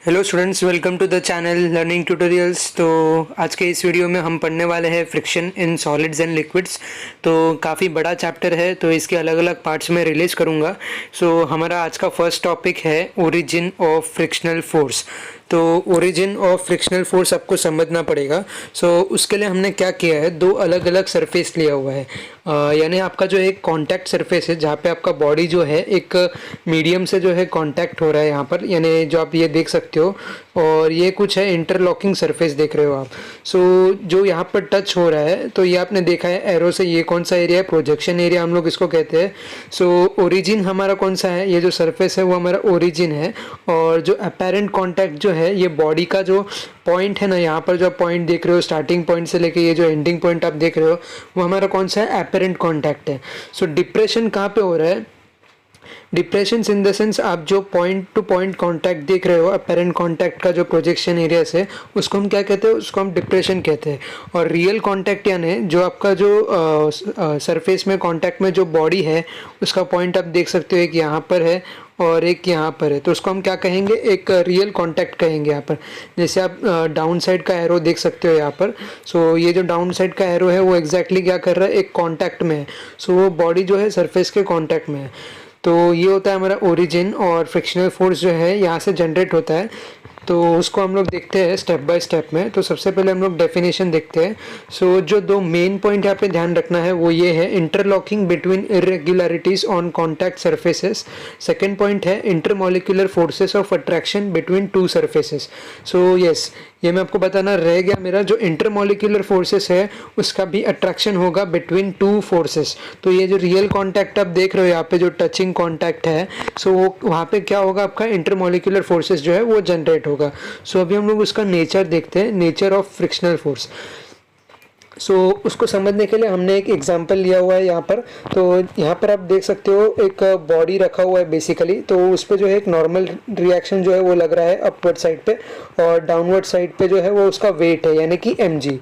Hello students, welcome to the channel learning tutorials. तो आज के इस वीडियो में हम पढ़ने वाले हैं friction in solids and liquids. तो काफ़ी बड़ा चैप्टर है, तो इसके अलग अलग पार्ट्स में रिलीज करूँगा। सो हमारा आज का फर्स्ट टॉपिक है ओरिजिन ऑफ फ्रिक्शनल फोर्स। तो ओरिजिन ऑफ फ्रिक्शनल फोर्स आपको समझना पड़ेगा। सो उसके लिए हमने क्या किया है, दो अलग अलग सरफेस लिया हुआ है। यानी आपका जो एक कांटेक्ट सरफेस है जहाँ पे आपका बॉडी जो है एक मीडियम से जो है कांटेक्ट हो रहा है यहाँ पर, यानी जो आप ये देख सकते हो। और ये कुछ है इंटरलॉकिंग सरफेस देख रहे हो आप। सो जो यहाँ पर टच हो रहा है, तो ये आपने देखा है एरो से, ये कौन सा एरिया है, प्रोजेक्शन एरिया हम लोग इसको कहते हैं। सो ओरिजिन हमारा कौन सा है, ये जो सरफेस है वो हमारा ओरिजिन है। और जो अपेरेंट कांटेक्ट जो है, ये बॉडी का जो पॉइंट है ना, यहाँ पर जो पॉइंट देख रहे हो, स्टार्टिंग पॉइंट से लेके ये जो एंडिंग पॉइंट आप देख रहे हो, वो हमारा कौन सा है, अपेरेंट कांटेक्ट है। सो डिप्रेशन कहाँ पे हो रहा है, डिप्रेशन इन द सेंस आप जो पॉइंट टू पॉइंट कांटेक्ट देख रहे हो, अपेरेंट कांटेक्ट का जो प्रोजेक्शन एरिया से, उसको हम क्या कहते हैं, उसको हम डिप्रेशन कहते हैं। और रियल कांटेक्ट यानी जो आपका जो सरफेस में कांटेक्ट में जो बॉडी है, उसका पॉइंट आप देख सकते हो, एक यहाँ पर है और एक यहाँ पर है, तो उसको हम क्या कहेंगे, एक रियल कांटेक्ट कहेंगे यहाँ पर। जैसे आप डाउन साइड का एरो देख सकते हो यहाँ पर। सो ये जो डाउन साइड का एरो है वो एग्जैक्टली क्या कर रहा है, एक कांटेक्ट में है। सो वो बॉडी जो है सरफेस के कांटेक्ट में है। तो ये होता है हमारा ओरिजिन, और फ्रिक्शनल फोर्स जो है यहाँ से जनरेट होता है। तो उसको हम लोग देखते हैं स्टेप बाय स्टेप में। तो सबसे पहले हम लोग डेफिनेशन देखते हैं। सो जो दो मेन पॉइंट यहाँ पे ध्यान रखना है वो ये है, interlocking between irregularities on contact surfaces. Second point है intermolecular forces of attraction between two surfaces. So yes, ये मैं आपको बताना रह गया मेरा, जो इंटरमोलिकुलर फोर्सेस है उसका भी अट्रैक्शन होगा बिटवीन टू फोर्सेस। तो ये जो रियल कांटेक्ट आप देख रहे हो यहाँ पे, जो टचिंग कांटेक्ट है, सो वहाँ पे क्या होगा, आपका इंटरमोलिकुलर फोर्सेस जो है वो जनरेट होगा। सो अभी हम लोग उसका नेचर देखते हैं, नेचर ऑफ फ्रिक्शनल फोर्स। सो उसको समझने के लिए हमने एक एग्जांपल लिया हुआ है यहाँ पर। तो यहाँ पर आप देख सकते हो एक बॉडी रखा हुआ है बेसिकली। तो उस पर जो है एक नॉर्मल रिएक्शन जो है वो लग रहा है अपवर्ड साइड पे, और डाउनवर्ड साइड पे जो है वो उसका वेट है, यानी कि mg।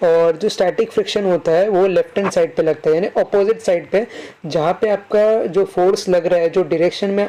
और जो स्टैटिक फ्रिक्शन होता है वो लेफ्ट हैंड साइड पे लगता है, यानी अपोजिट साइड पे। जहाँ पे आपका जो फोर्स लग रहा है, जो डायरेक्शन में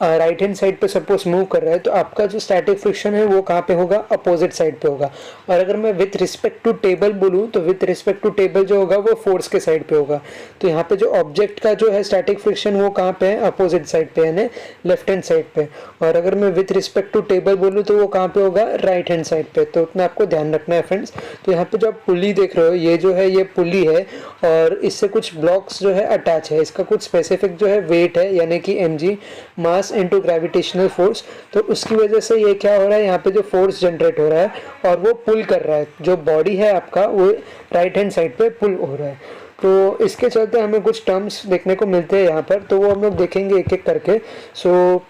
राइट हैंड साइड पे सपोज मूव कर रहा है, तो आपका जो स्टैटिक फ्रिक्शन है वो कहाँ पे होगा, अपोजिट साइड पे होगा। और अगर मैं विथ रिस्पेक्ट टू टेबल बोलूँ, तो विथ रिस्पेक्ट टू टेबल जो होगा वो फोर्स के साइड पे होगा। तो यहाँ पे जो ऑब्जेक्ट का जो है स्टैटिक फ्रिक्शन वो कहाँ पे है, अपोजिट साइड पे, यानी लेफ्ट हैंड साइड पे। और अगर मैं विथ रिस्पेक्ट टू टेबल बोलूँ तो वो कहाँ पे होगा, राइट हैंड साइड पे। तो उतना आपको ध्यान रखना है फ्रेंड्स। तो यहाँ पे जो आप पुली देख रहे हो, ये जो है ये पुली है, और इससे कुछ ब्लॉक्स जो है अटैच है। इसका कुछ स्पेसिफिक जो है वेट है, यानी कि mg, mass into gravitational force. तो उसकी वजह से ये क्या हो रहा है, यहाँ पे जो फोर्स जनरेट हो रहा है और वो पुल कर रहा है, जो बॉडी है आपका वो राइट हैंड साइड पे पुल हो रहा है। तो इसके चलते हमें कुछ टर्म्स देखने को मिलते हैं यहाँ पर, तो वो हम लोग देखेंगे एक एक करके। सो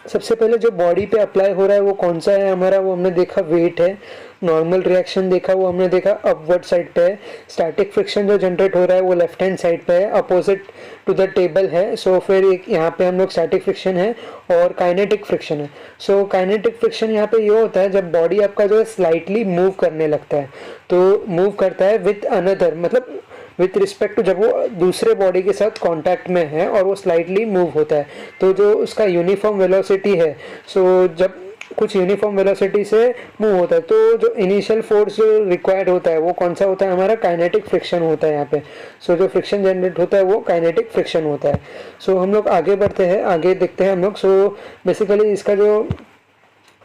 सबसे पहले जो बॉडी पे अप्लाई हो रहा है वो कौन सा है हमारा, वो हमने देखा वेट है। नॉर्मल रिएक्शन देखा, वो हमने देखा अपवर्ड साइड पे है। स्टैटिक फ्रिक्शन जो जनरेट हो रहा है वो लेफ्ट हैंड साइड पे है, अपोजिट टू द टेबल है। सो फिर एक यहाँ पे हम लोग स्टैटिक फ्रिक्शन है और काइनेटिक फ्रिक्शन है। सो काइनेटिक फ्रिक्शन यहाँ पे ये होता है जब बॉडी आपका जो है स्लाइटली मूव करने लगता है। तो मूव करता है विथ अनदर, मतलब विथ रिस्पेक्ट टू, जब वो दूसरे बॉडी के साथ कांटेक्ट में है और वो स्लाइटली मूव होता है, तो जो उसका यूनिफॉर्म वेलोसिटी है, सो जब कुछ यूनिफॉर्म वेलोसिटी से मूव होता है, तो जो इनिशियल फोर्स जो रिक्वायर्ड होता है वो कौन सा होता है, हमारा काइनेटिक फ्रिक्शन होता है यहाँ पे। सो जो फ्रिक्शन जनरेट होता है वो काइनेटिक फ्रिक्शन होता है। सो हम लोग आगे बढ़ते हैं, आगे देखते हैं हम लोग। सो बेसिकली इसका जो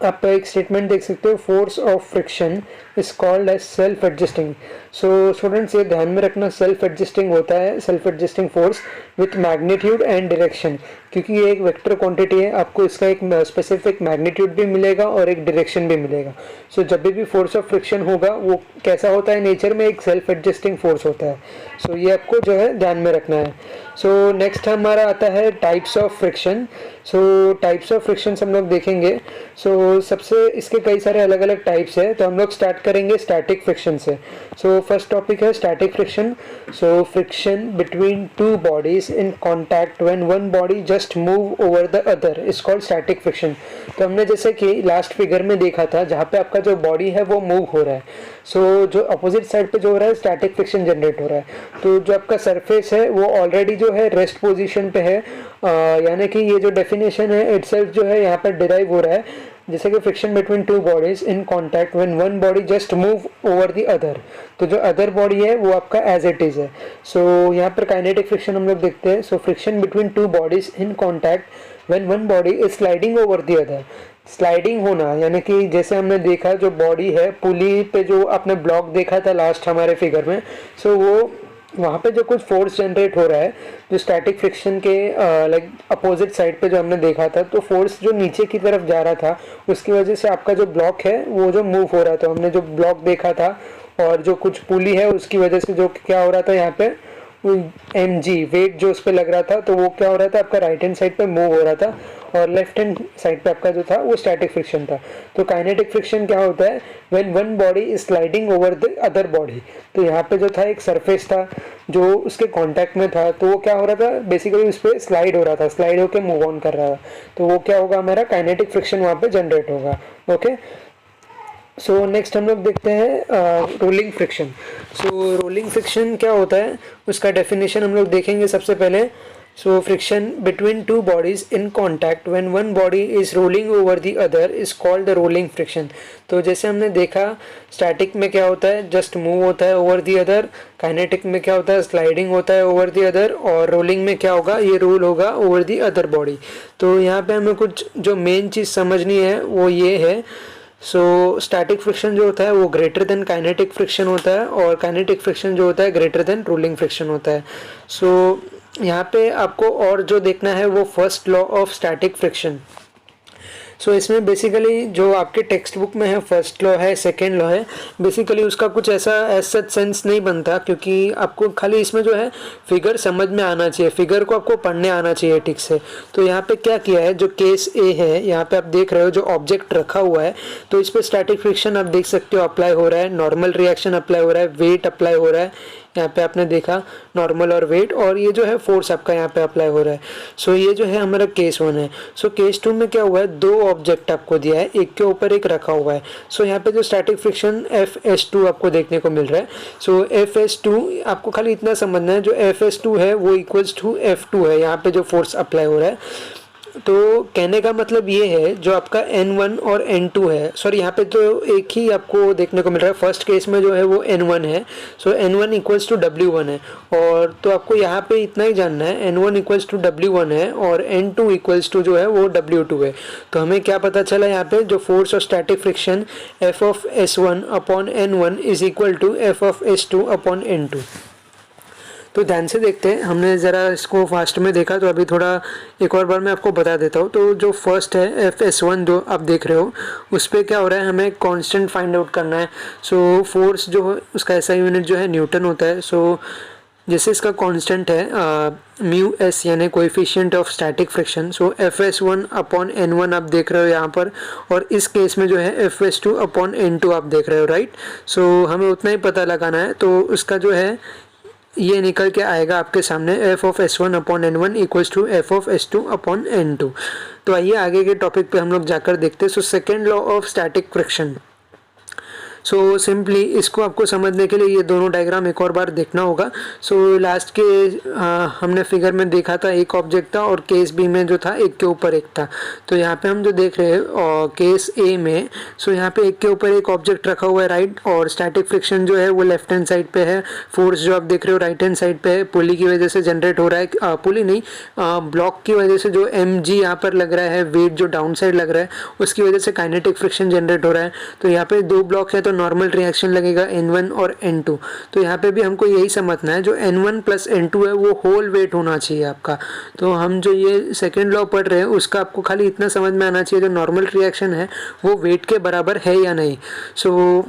आप एक स्टेटमेंट देख सकते हो, force of friction is called as self adjusting. So students ये ध्यान में रखना, सेल्फ एडजस्टिंग होता है, self adjusting force with magnitude and direction, क्योंकि ये एक वेक्टर क्वांटिटी है। आपको इसका एक स्पेसिफिक मैग्नीट्यूड भी मिलेगा और एक डायरेक्शन भी मिलेगा। सो जब भी फोर्स ऑफ फ्रिक्शन होगा वो कैसा होता है, नेचर में एक सेल्फ एडजस्टिंग फोर्स होता है। सो ये आपको जो है ध्यान में रखना है। सो नेक्स्ट हमारा आता है types of friction. So types of friction हम लोग देखेंगे। सो सबसे इसके कई सारे अलग अलग टाइप्स है, तो हम लोग स्टार्ट करेंगे स्टैटिक फ्रिक्शन से। सो फर्स्ट टॉपिक है static friction. So friction between two bodies in contact when one body just move over the other is called static friction. तो हमने जैसे कि लास्ट फिगर में देखा था, जहाँ पे आपका जो बॉडी है वो मूव हो रहा है, सो जो अपोजिट साइड पे जो हो रहा है स्टैटिक फ्रिक्शन जनरेट हो रहा है। तो जो आपका सरफेस है वो ऑलरेडी जो है रेस्ट पोजीशन पे है, यानी कि ये जो डेफिनेशन है इटसेल्फ जो है यहाँ पर डिराइव हो रहा है जैसे कि friction between two bodies in contact when one body just move over the other, तो जो अदर बॉडी है वो आपका एज इट इज़ है। सो यहाँ पर काइनेटिक फ्रिक्शन हम लोग देखते हैं। So friction between two bodies in contact when one body is sliding over the other. Sliding होना यानी कि जैसे हमने देखा जो बॉडी है पुली पे, जो आपने ब्लॉक देखा था लास्ट हमारे फिगर में, सो वो वहाँ पे जो कुछ फोर्स जनरेट हो रहा है जो स्टैटिक फ्रिक्शन के लाइक अपोजिट साइड पे जो हमने देखा था, तो फोर्स जो नीचे की तरफ जा रहा था उसकी वजह से आपका जो ब्लॉक है वो जो मूव हो रहा था। हमने जो ब्लॉक देखा था और जो कुछ पुली है उसकी वजह से जो क्या हो रहा था यहाँ पे mg वेट जो उस पर लग रहा था, तो वो क्या हो रहा था आपका राइट हैंड साइड पे मूव हो रहा था और लेफ्ट हैंड साइड पे आपका जो था वो स्टैटिक फ्रिक्शन था। तो काइनेटिक फ्रिक्शन क्या होता है, when one body is sliding over the other body. तो यहाँ पे जो था एक सरफेस था जो उसके कांटेक्ट में था, तो वो क्या हो रहा था बेसिकली उस पर स्लाइड हो रहा था, स्लाइड होकर मूव ऑन कर रहा था, तो वो क्या होगा हमारा काइनेटिक फ्रिक्शन वहाँ पे जनरेट होगा। ओके, सो नेक्स्ट हम लोग देखते हैं रोलिंग फ्रिक्शन। सो रोलिंग फ्रिक्शन क्या होता है उसका डेफिनेशन हम लोग देखेंगे सबसे पहले। So friction between two bodies in contact when one body is rolling over the other is called the rolling friction. तो जैसे हमने देखा स्टैटिक में क्या होता है जस्ट मूव होता है ओवर द अदर, काइनेटिक में क्या होता है स्लाइडिंग होता है ओवर द अदर, और रोलिंग में क्या होगा ये रोल होगा ओवर द अदर बॉडी। तो यहाँ पे हमें कुछ जो मेन चीज़ समझनी है वो ये है। सो स्टैटिक फ्रिक्शन जो होता है वो ग्रेटर देन काइनेटिक फ्रिक्शन होता है और काइनेटिक फ्रिक्शन जो होता है ग्रेटर देन रोलिंग फ्रिक्शन होता है। सो यहाँ पे आपको और जो देखना है वो first law of static friction. So इसमें बेसिकली जो आपके टेक्स्ट बुक में है फर्स्ट लॉ है, सेकेंड लॉ है, बेसिकली उसका कुछ ऐसा एज सच सेंस नहीं बनता क्योंकि आपको खाली इसमें जो है फिगर समझ में आना चाहिए, फिगर को आपको पढ़ने आना चाहिए ठीक से। तो यहाँ पे क्या किया है जो केस ए है यहाँ पे आप देख रहे हो जो ऑब्जेक्ट रखा हुआ है, तो इस पर स्टैटिक फ्रिक्शन आप देख सकते हो अप्लाई हो रहा है, नॉर्मल रिएक्शन अप्लाई हो रहा है, वेट अप्लाई हो रहा है, यहाँ पे आपने देखा नॉर्मल और वेट, और ये जो है फोर्स आपका यहाँ पे अप्लाई हो रहा है। सो ये जो है हमारा केस 1 है। सो केस 2 में क्या हुआ है दो ऑब्जेक्ट आपको दिया है, एक के ऊपर एक रखा हुआ है। सो यहाँ पे जो स्टैटिक फ्रिक्शन FS2 आपको देखने को मिल रहा है। सो FS2 आपको खाली इतना समझना है जो FS2 है वो इक्वल्स टू F2 है, यहाँ पे जो फोर्स अप्लाई हो रहा है। तो कहने का मतलब ये है जो आपका N1 और N2 है, सॉरी यहाँ पे तो एक ही आपको देखने को मिल रहा है, फर्स्ट केस में जो है वो N1 है। सो N1 इक्वल्स टू W1 है, और तो आपको यहाँ पे इतना ही जानना है N1 इक्वल्स टू W1 है और N2 इक्वल्स टू जो है वो W2 है। तो हमें क्या पता चला यहाँ पे जो force of static friction F of S1 upon N1 is equal to F of S2 upon N2। तो ध्यान से देखते हैं, हमने ज़रा इसको फास्ट में देखा तो अभी थोड़ा एक और बार मैं आपको बता देता हूँ। तो जो फर्स्ट है FS1 जो आप देख रहे हो उस पर क्या हो रहा है हमें कांस्टेंट फाइंड आउट करना है। सो फोर्स जो है उसका ऐसा यूनिट जो है न्यूटन होता है। सो जैसे इसका कांस्टेंट है म्यू एस यानी coefficient of static friction. So FS1 upon N1 आप देख रहे हो यहाँ पर, और इस केस में जो है FS2 अपॉन N2 आप देख रहे हो, राइट। सो हमें उतना ही पता लगाना है, तो उसका जो है ये निकल के आएगा आपके सामने F of S1 upon N1 equals to F of S2 upon N2। तो आइए आगे के टॉपिक पे हम लोग जाकर देखते हैं। So second law of static friction. So simply इसको आपको समझने के लिए ये दोनों डायग्राम एक और बार देखना होगा। सो लास्ट के हमने फिगर में देखा था एक ऑब्जेक्ट था और केस बी में जो था एक के ऊपर एक था। तो यहाँ पे हम जो देख रहे हैं केस ए में, सो यहाँ पे एक के ऊपर एक ऑब्जेक्ट रखा हुआ है, राइट, और स्टैटिक फ्रिक्शन जो है वो लेफ्ट हैंड साइड पे है, फोर्स जो आप देख रहे हो राइट हैंड साइड पे है, पुली की वजह से जनरेट हो रहा है, पुली नहीं ब्लॉक की वजह से जो mg यहाँ पर लग रहा है, वेट जो डाउन साइड लग रहा है उसकी वजह से काइनेटिक फ्रिक्शन जनरेट हो रहा है। तो यहाँ पे दो ब्लॉक है तो नॉर्मल रिएक्शन लगेगा N1 और N2। तो यहाँ पे भी हमको यही समझना है जो N1 प्लस N2 है वो होल वेट होना चाहिए आपका। तो हम जो ये सेकेंड लॉ पढ़ रहे हैं उसका आपको खाली इतना समझ में आना चाहिए जो नॉर्मल रिएक्शन है वो वेट के बराबर है या नहीं। सो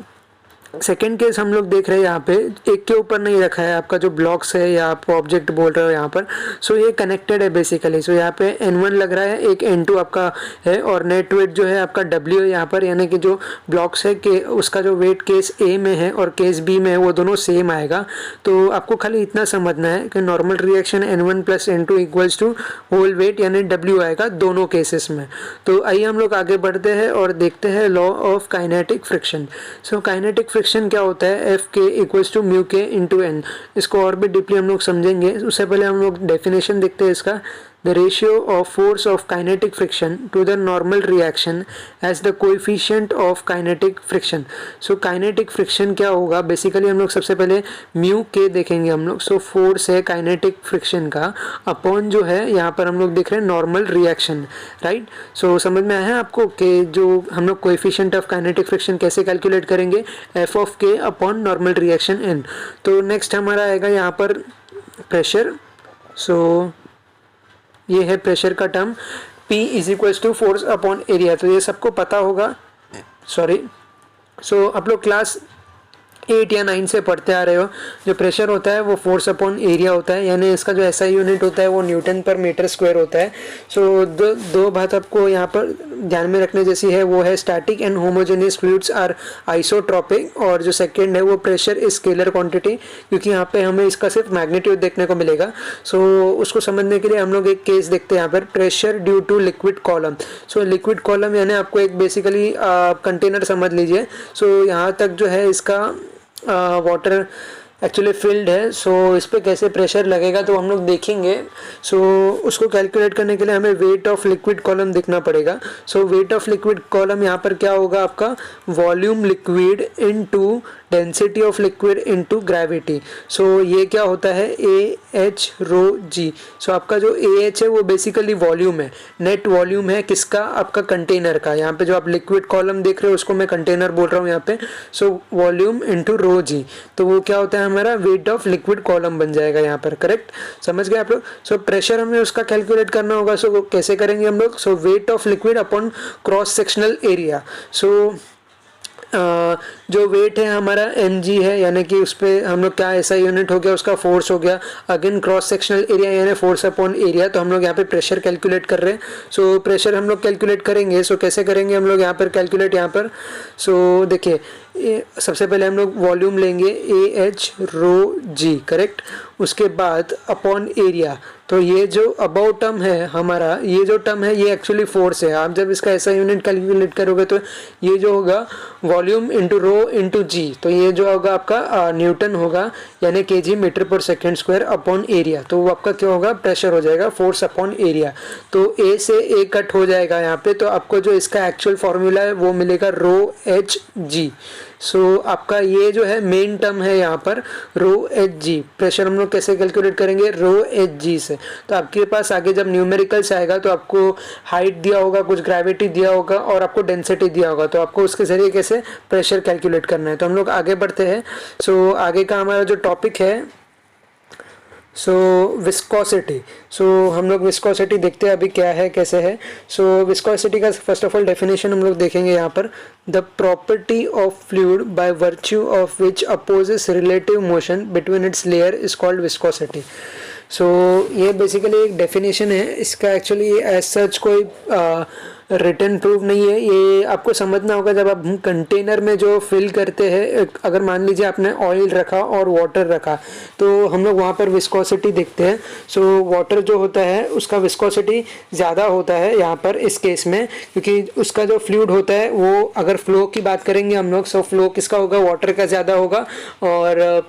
सेकेंड केस हम लोग देख रहे हैं यहाँ पे एक के ऊपर नहीं रखा है आपका जो ब्लॉक्स है या आप ऑब्जेक्ट बोल रहे हो यहाँ पर। सो ये कनेक्टेड है बेसिकली। सो यहाँ पे N1 लग रहा है, एक N2 आपका है, और नेट वेट जो है आपका W है यहाँ पर, यानी कि जो ब्लॉक्स है कि उसका जो वेट केस A में है और केस B में है वो दोनों सेम आएगा। तो आपको खाली इतना समझना है कि normal reaction N1 plus N2 equals to whole weight यानी W आएगा दोनों केसेस में। तो आइए हम लोग आगे बढ़ते हैं और देखते हैं law of kinetic friction. So kinetic friction क्या होता है एफ के इक्वल्स टू म्यू के इंटू एन। इसको और भी डीपली हम लोग समझेंगे, उससे पहले हम लोग डेफिनेशन देखते हैं इसका। The ratio of force of kinetic friction to the normal reaction as the coefficient of kinetic friction. So kinetic friction क्या होगा, बेसिकली हम लोग सबसे पहले म्यू के देखेंगे हम लोग। सो फोर्स है काइनेटिक फ्रिक्शन का अपॉन जो है यहाँ पर हम लोग देख रहे हैं नॉर्मल रिएक्शन, राइट। सो समझ में आया आपको कि जो हम लोग कोएफिशिएंट ऑफ काइनेटिक फ्रिक्शन कैसे कैलकुलेट करेंगे, एफ ऑफ के अपॉन नॉर्मल रिएक्शन एन। तो नेक्स्ट हमारा आएगा यहाँ पर प्रेशर। सो ये है प्रेशर का term, P is equals to force upon area. तो ये सबको पता होगा, सॉरी। सो आप लोग क्लास 8 या 9 से पढ़ते आ रहे हो, जो प्रेशर होता है वो फोर्स अपॉन एरिया होता है, यानी इसका जो एसआई यूनिट होता है वो न्यूटन पर मीटर स्क्वायर होता है। सो दो बात आपको यहाँ पर ध्यान में रखने जैसी है, वो है static and homogeneous fluids are isotropic, और जो सेकंड है वो प्रेशर इज स्केलर क्वांटिटी, क्योंकि यहाँ पे हमें इसका सिर्फ मैग्नीट्यूड देखने को मिलेगा। सो उसको समझने के लिए हम लोग एक केस देखते हैं यहाँ पर, pressure due to liquid column. So liquid column यानी आपको एक बेसिकली कंटेनर समझ लीजिए। सो यहाँ तक जो है इसका वाटर एक्चुअली फिल्ड है। सो इस पर कैसे प्रेशर लगेगा तो हम लोग देखेंगे। सो उसको कैलकुलेट करने के लिए हमें वेट ऑफ लिक्विड कॉलम देखना पड़ेगा। So weight of liquid column यहाँ पर क्या होगा, आपका volume liquid into density of liquid into gravity. So ये क्या होता है, AH रो G। सो आपका जो AH है वो बेसिकली वॉल्यूम है, नेट वॉल्यूम है किसका, आपका कंटेनर का। यहाँ पे जो आप लिक्विड कॉलम देख रहे हो उसको मैं कंटेनर बोल रहा हूँ यहाँ पे। सो वॉल्यूम इनटू रो G, तो वो क्या होता है हमारा वेट ऑफ लिक्विड कॉलम बन जाएगा यहाँ पर, करेक्ट। समझ गए आप लोग। सो प्रेशर हमें उसका कैलकुलेट करना होगा। सो कैसे करेंगे हम लोग, so weight of liquid upon cross sectional area. So जो वेट है हमारा mg है, यानी कि उस पर हम लोग क्या ऐसा यूनिट हो गया, उसका फोर्स हो गया। अगेन क्रॉस सेक्शनल एरिया यानी फोर्स अपॉन एरिया, तो हम लोग यहाँ पे प्रेशर कैलकुलेट कर रहे हैं। सो प्रेशर हम लोग कैलकुलेट करेंगे। सो कैसे करेंगे हम लोग यहाँ पर कैलकुलेट, यहाँ पर सो देखिए सबसे पहले हम लोग वॉल्यूम लेंगे AH रो G, करेक्ट। उसके बाद अपॉन एरिया, तो ये जो अबाउट टर्म है हमारा, ये जो टर्म है ये एक्चुअली फोर्स है। आप जब इसका ऐसा यूनिट कैलकुलेट करोगे तो ये जो होगा वॉल्यूम इंटू रो इंटू जी, तो ये जो होगा आपका न्यूटन होगा, यानी kg मीटर पर सेकेंड स्क्वायर अपॉन एरिया। तो वो आपका क्या होगा, प्रेशर हो जाएगा, फोर्स अपॉन एरिया। तो A से A कट हो जाएगा यहाँ पे, तो आपको जो इसका एक्चुअल फॉर्मूला है वो मिलेगा रो एच जी। सो आपका ये जो है मेन टर्म है यहाँ पर रो एच जी। प्रेशर हम लोग कैसे कैलकुलेट करेंगे, रो एच जी से। तो आपके पास आगे जब न्यूमेरिकल्स आएगा तो आपको हाइट दिया होगा, कुछ ग्रेविटी दिया होगा और आपको डेंसिटी दिया होगा, तो आपको उसके जरिए कैसे प्रेशर कैलकुलेट करना है। तो हम लोग आगे बढ़ते हैं। सो आगे का हमारा जो टॉपिक है सो विस्कोसिटी। सो हम लोग विस्कोसिटी देखते हैं अभी क्या है कैसे है। सो विस्कोसिटी का फर्स्ट ऑफ ऑल डेफिनेशन हम लोग देखेंगे यहाँ पर, the property of fluid by virtue of which opposes relative motion between its layer is called viscosity. So ये बेसिकली एक डेफिनेशन है, इसका एक्चुअली एज सच कोई रिटन प्रूफ नहीं है। ये आपको समझना होगा जब आप कंटेनर में जो फिल करते हैं, अगर मान लीजिए आपने ऑयल रखा और वाटर रखा तो हम लोग वहाँ पर विस्कोसिटी देखते हैं। सो वाटर जो होता है उसका विस्कोसिटी ज़्यादा होता है यहाँ पर इस केस में, क्योंकि उसका जो फ्लूइड होता है वो, अगर फ्लो की बात करेंगे हम लोग, सो फ्लो किसका होगा, वाटर का ज़्यादा होगा और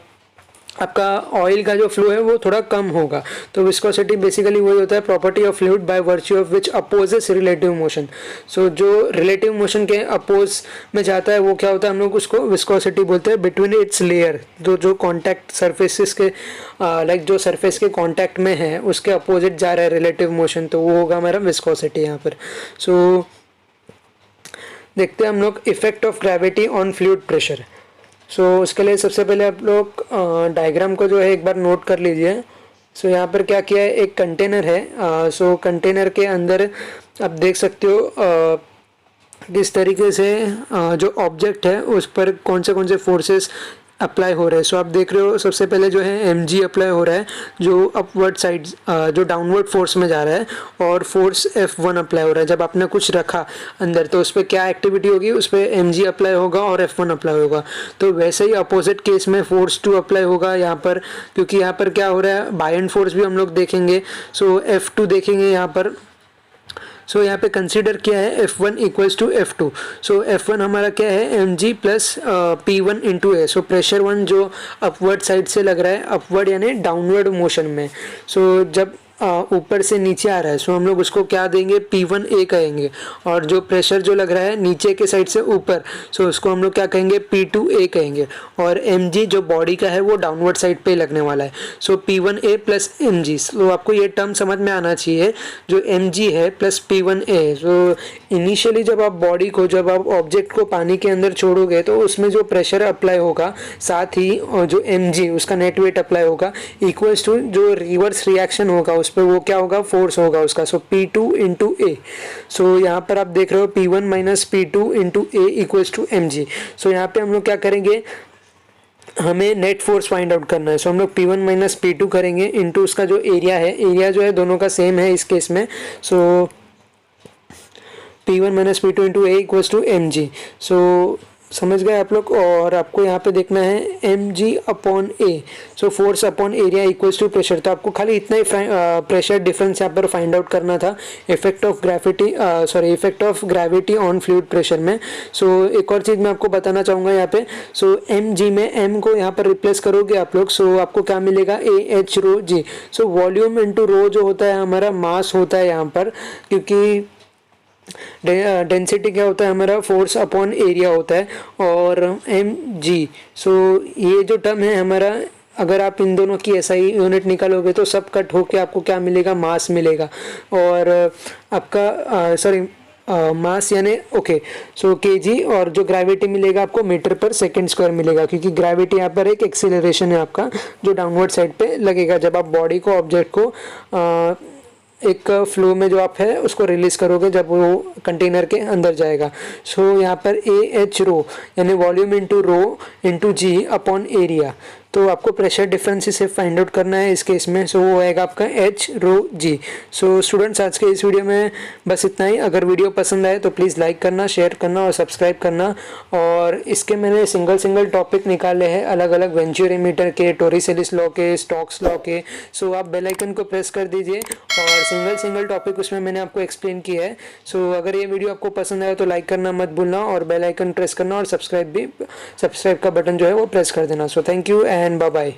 आपका ऑयल का जो फ्लो है वो थोड़ा कम होगा। तो विस्कोसिटी बेसिकली वही होता है, property of fluid by virtue of which opposes relative motion. So जो रिलेटिव मोशन के अपोज में जाता है वो क्या होता है, हम लोग उसको विस्कोसिटी बोलते हैं। बिटवीन इट्स लेयर, जो कॉन्टैक्ट सर्फेसिस के लाइक जो सरफेस के कॉन्टैक्ट में है उसके अपोजिट जा रहा है रिलेटिव मोशन, तो वो होगा हमारा विस्कोसिटी यहाँ पर। सो देखते हैं हम लोग effect of gravity on fluid pressure. So उसके लिए सबसे पहले आप लोग डायग्राम को जो है एक बार नोट कर लीजिए। सो यहाँ पर क्या किया है, एक कंटेनर है। सो कंटेनर के अंदर आप देख सकते हो किस तरीके से जो ऑब्जेक्ट है उस पर कौन से फोर्सेस अप्लाई हो रहे हैं। सो आप देख रहे हो सबसे पहले जो है mg अप्लाई हो रहा है जो अपवर्ड साइड, जो डाउनवर्ड फोर्स में जा रहा है, और फोर्स F1 अप्लाई हो रहा है। जब आपने कुछ रखा अंदर तो उस पर क्या एक्टिविटी होगी, उस पर mg अप्लाई होगा और F1 अप्लाई होगा। तो वैसे ही अपोजिट केस में फोर्स 2 अप्लाई होगा यहाँ पर, क्योंकि यहाँ पर क्या हो रहा है, बायएंड फोर्स भी हम लोग देखेंगे। सो F2 देखेंगे यहाँ पर। सो यहाँ पे कंसीडर किया है F1 equals to F2। So F1 हमारा क्या है, mg प्लस P1 इंटू ए। सो प्रेशर 1 जो अपवर्ड साइड से लग रहा है, अपवर्ड यानी डाउनवर्ड मोशन में। सो जब ऊपर से नीचे आ रहा है, सो हम लोग उसको क्या देंगे, P1A कहेंगे। और जो प्रेशर जो लग रहा है नीचे के साइड से ऊपर, सो उसको हम लोग क्या कहेंगे, P2A कहेंगे। और mg जो बॉडी का है वो डाउनवर्ड साइड पे लगने वाला है, सो P1A प्लस mg। सो आपको ये टर्म समझ में आना चाहिए, जो mg है प्लस P1A। सो इनिशियली जब आप बॉडी को, जब आप ऑब्जेक्ट को पानी के अंदर छोड़ोगे तो उसमें जो प्रेशर अप्लाई होगा, साथ ही जो mg उसका नेट वेट अप्लाई होगा, इक्वल्स टू जो रिवर्स रिएक्शन होगा उस पर, वो क्या होगा, फोर्स होगा उसका। सो P2 इंटू ए। सो यहाँ पर आप देख रहे हो P1 minus P2 into A equals to mg। So यहाँ पे हम लोग क्या करेंगे, हमें नेट फोर्स फाइंड आउट करना है। सो हम लोग P1 माइनस P2 करेंगे इंटू उसका जो एरिया है, एरिया जो है दोनों का सेम है इस केस में। So P1 minus P2 into A equals to mg। So समझ गए आप लोग। और आपको यहाँ पे देखना है mg upon A, so force upon area equals to pressure. तो आपको खाली इतना ही प्रेशर डिफरेंस यहाँ पर फाइंड आउट करना था, effect of gravity on fluid pressure में। सो एक और चीज़ मैं आपको बताना चाहूँगा यहाँ पे, सो mg में m को यहाँ पर रिप्लेस करोगे आप लोग, सो आपको क्या मिलेगा, AH रो जी। सो वॉल्यूम इंटू रो जो होता है हमारा मास होता है यहाँ पर, क्योंकि डेंसिटी क्या होता है हमारा, फोर्स अपॉन एरिया होता है। और mg, सो ये जो टर्म है हमारा, अगर आप इन दोनों की SI यूनिट निकालोगे तो सब कट होके आपको क्या मिलेगा, मास मिलेगा। और आपका मास यानी ओके, सो kg, और जो ग्रेविटी मिलेगा आपको मीटर पर सेकंड स्क्वायर मिलेगा, क्योंकि ग्रेविटी यहाँ पर एक एक्सीलरेशन है आपका जो डाउनवर्ड साइड पे लगेगा जब आप बॉडी को, ऑब्जेक्ट को एक फ्लो में जो आप है उसको रिलीज करोगे जब वो कंटेनर के अंदर जाएगा। सो यहाँ पर AH रो यानी वॉल्यूम इंटू रो इंटू जी अपॉन एरिया। तो आपको प्रेशर डिफरेंस से फाइंड आउट करना है इस केस में, सो वो आएगा आपका H रो जी। सो स्टूडेंट्स आज के इस वीडियो में बस इतना ही। अगर वीडियो पसंद आए तो प्लीज़ लाइक करना, शेयर करना और सब्सक्राइब करना। और इसके मैंने सिंगल टॉपिक निकाले हैं अलग अलग, वेंचुरीमीटर के, टोरिसेलिस लॉ के, स्टोक्स लॉ के। सो आप बेल आइकन को प्रेस कर दीजिए और सिंगल टॉपिक उसमें मैंने आपको एक्सप्लेन किया है। सो अगर ये वीडियो आपको पसंद आया तो लाइक करना मत भूलना और बेल आइकन प्रेस करना और सब्सक्राइब का बटन जो है वो प्रेस कर देना। So thank you and bye bye.